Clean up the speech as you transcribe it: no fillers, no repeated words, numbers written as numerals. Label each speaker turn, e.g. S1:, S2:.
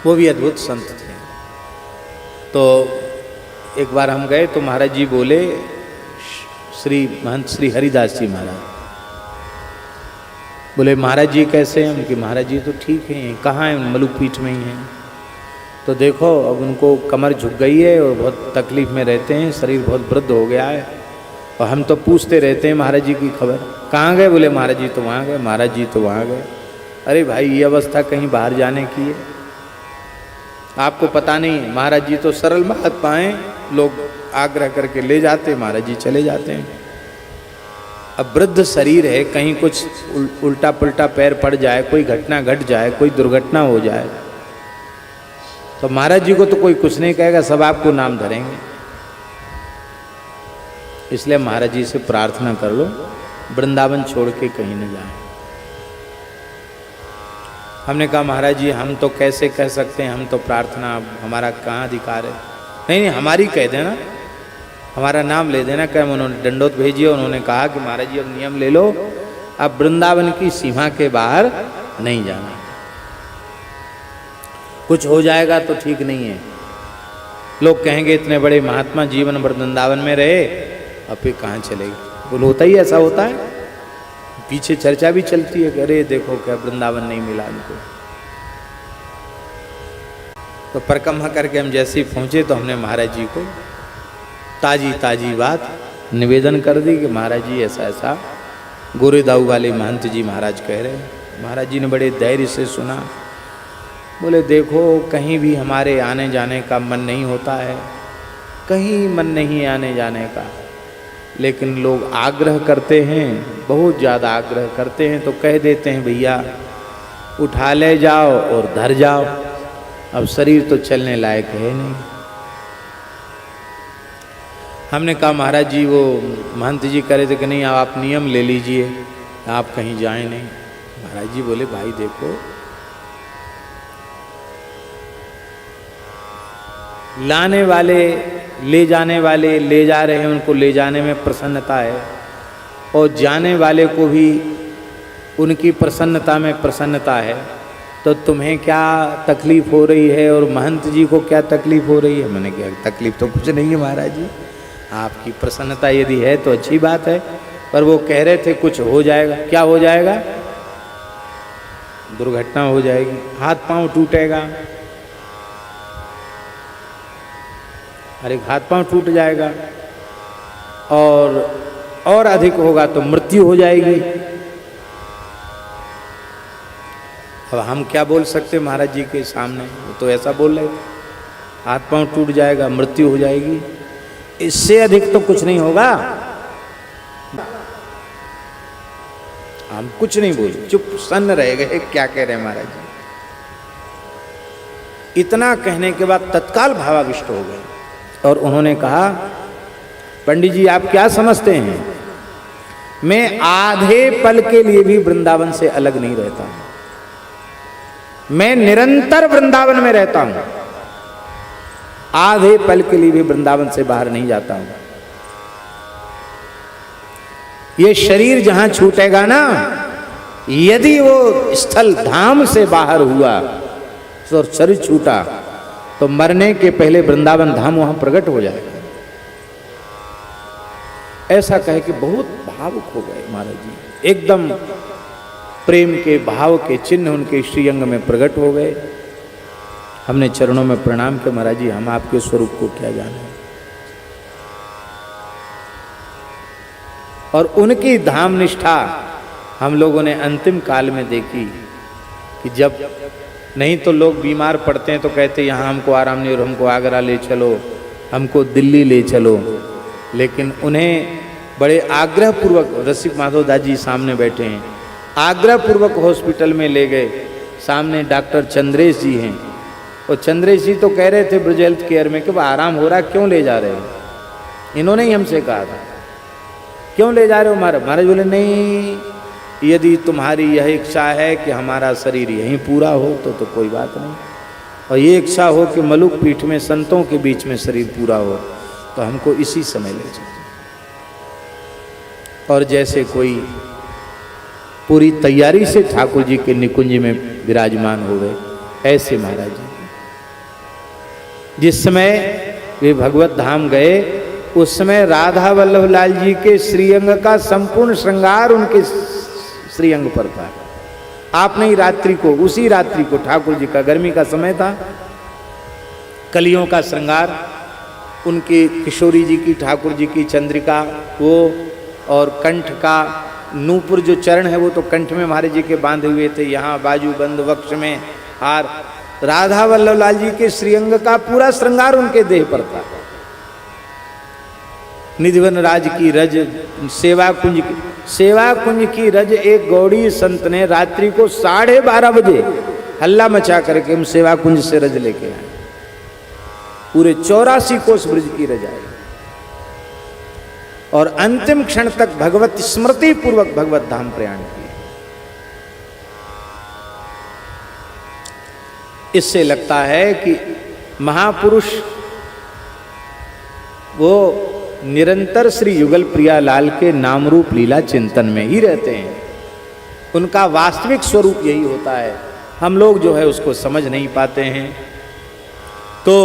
S1: वो भी अद्भुत संत थे। तो एक बार हम गए तो महाराज जी बोले, श्री महंत श्री हरिदास जी महाराज बोले, महाराज जी कैसे हैं? उनकी महाराज जी तो ठीक हैं। कहाँ हैं? मलुकपीठ में ही हैं। तो देखो अब उनको कमर झुक गई है और बहुत तकलीफ में रहते हैं, शरीर बहुत वृद्ध हो गया है। और हम तो पूछते रहते हैं महाराज जी की खबर, कहाँ गए? बोले महाराज जी तो वहाँ गए, महाराज जी तो वहाँ गए। अरे भाई ये अवस्था कहीं बाहर जाने की है? आपको पता नहीं, महाराज जी तो सरल बात पाएँ, लोग आग्रह करके ले जाते, महाराज जी चले जाते हैं। अब वृद्ध शरीर है, कहीं कुछ उल्टा पुल्टा पैर पड़ जाए, कोई घटना घट जाए, कोई दुर्घटना हो जाए, तो महाराज जी को तो कोई कुछ नहीं कहेगा, सब आपको नाम धरेंगे। इसलिए महाराज जी से प्रार्थना कर लो, वृंदावन छोड़ के कहीं न जाए। हमने कहा महाराज जी हम तो कैसे कह सकते हैं, हम तो प्रार्थना, हमारा कहाँ अधिकार है? नहीं, हमारी कह देना, हमारा नाम ले देना। क्या उन्होंने दंडोत भेजिए, उन्होंने कहा कि महाराज जी अब नियम ले लो, अब वृंदावन की सीमा के बाहर नहीं जाना। कुछ हो जाएगा तो ठीक नहीं है। लोग कहेंगे इतने बड़े महात्मा जीवन भर वृंदावन में रहे, अब फिर कहाँ चलेगी? बोलो होता ही ऐसा होता है। पीछे चर्चा भी चलती है कि अरे देखो क्या वृंदावन नहीं मिला उनको। तो परिक्रमा करके हम जैसे ही पहुंचे तो हमने महाराज जी को ताजी ताजी बात निवेदन कर दी कि महाराज जी ऐसा ऐसा गोरेदाऊ वाले महंत जी महाराज कह रहे हैं। महाराज जी ने बड़े धैर्य से सुना। बोले देखो कहीं भी हमारे आने जाने का मन नहीं होता है, कहीं मन नहीं आने जाने का, लेकिन लोग आग्रह करते हैं, बहुत ज़्यादा आग्रह करते हैं तो कह देते हैं भैया उठा ले जाओ और धर जाओ, अब शरीर तो चलने लायक है नहीं। हमने कहा महाराज जी वो महंत जी कह रहे थे कि नहीं आप नियम ले लीजिए, आप कहीं जाएं नहीं। महाराज जी बोले भाई देखो लाने वाले ले जाने वाले ले जा रहे हैं, उनको ले जाने में प्रसन्नता है, और जाने वाले को भी उनकी प्रसन्नता में प्रसन्नता है। तो तुम्हें क्या तकलीफ हो रही है और महंत जी को क्या तकलीफ हो रही है? मैंने कहा तकलीफ तो कुछ नहीं है महाराज जी, आपकी प्रसन्नता यदि है तो अच्छी बात है, पर वो कह रहे थे कुछ हो जाएगा। क्या हो जाएगा? दुर्घटना हो जाएगी, हाथ पांव टूटेगा। अरे हाथ पांव टूट जाएगा और अधिक होगा तो मृत्यु हो जाएगी। अब हम क्या बोल सकते महाराज जी के सामने? वो तो ऐसा बोल रहे, हाथ पांव टूट जाएगा, मृत्यु हो जाएगी, इससे अधिक तो कुछ नहीं होगा। हम कुछ नहीं बोले, चुप सन्न रह गए, क्या कह रहे हैं महाराज जी। इतना कहने के बाद तत्काल भावाविष्ट हो गए और उन्होंने कहा पंडित जी आप क्या समझते हैं, मैं आधे पल के लिए भी वृंदावन से अलग नहीं रहता हूं, मैं निरंतर वृंदावन में रहता हूं, आधे पल के लिए भी वृंदावन से बाहर नहीं जाता हूं। ये शरीर जहां छूटेगा ना, यदि वो स्थल धाम से बाहर हुआ तो शरीर छूटा तो मरने के पहले वृंदावन धाम वहां प्रकट हो जाएगा। ऐसा कहे कि बहुत भावुक हो गए महाराज जी, एकदम प्रेम के भाव के चिन्ह उनके श्रीअंग में प्रकट हो गए। हमने चरणों में प्रणाम किया, महाराज जी हम आपके स्वरूप को क्या जाने। और उनकी धाम निष्ठा हम लोगों ने अंतिम काल में देखी कि जब नहीं तो लोग बीमार पड़ते हैं तो कहते यहाँ हमको आराम नहीं, और हमको आगरा ले चलो, हमको दिल्ली ले चलो, लेकिन उन्हें बड़े आग्रह पूर्वक, रसिक माधव दास जी सामने बैठे हैं, आग्रह पूर्वक हॉस्पिटल में ले गए। सामने डॉक्टर चंद्रेश जी हैं, और चंद्रेश जी तो कह रहे थे ब्रज हेल्थ केयर में कि आराम हो रहा, क्यों ले जा रहे हो? इन्होंने ही हमसे कहा था क्यों ले जा रहे हो महाराज? महाराज बोले नहीं, यदि तुम्हारी यह इच्छा है कि हमारा शरीर यहीं पूरा हो तो कोई बात नहीं, और ये इच्छा हो कि मलुक पीठ में संतों के बीच में शरीर पूरा हो तो हमको इसी समय ले चलो। और जैसे कोई पूरी तैयारी से ठाकुर जी के निकुंज में विराजमान हो गए, ऐसे महाराज जी जिस समय वे भगवत धाम गए उस समय राधा वल्लभ लाल जी के श्रीअंग का संपूर्ण श्रृंगार उनके श्रीअंग पर था। आपने ही रात्रि को, उसी रात्रि को ठाकुर जी का, गर्मी का समय था, कलियों का श्रृंगार, उनकी किशोरी जी की, ठाकुर जी की चंद्रिका वो, और कंठ का नूपुर जो चरण है वो तो कंठ में महाराज जी के बांधे हुए थे, यहाँ बाजू बंद, वक्ष में हार। राधा वल्लभ लाल जी के श्रीअंग का पूरा श्रृंगार उनके देह पर था। निधिवन राज की रज, सेवा कुंज की रज एक गौड़ी संत ने रात्रि को 12:30 बजे हल्ला मचा करके हम सेवा कुंज से रज लेके आए। पूरे 84 कोस ब्रज की रज आई और अंतिम क्षण तक भगवत स्मृति पूर्वक भगवत धाम प्रयाण किया। इससे लगता है कि महापुरुष वो निरंतर श्री युगल प्रिया लाल के नाम रूप लीला चिंतन में ही रहते हैं। उनका वास्तविक स्वरूप यही होता है, हम लोग जो है उसको समझ नहीं पाते हैं। तो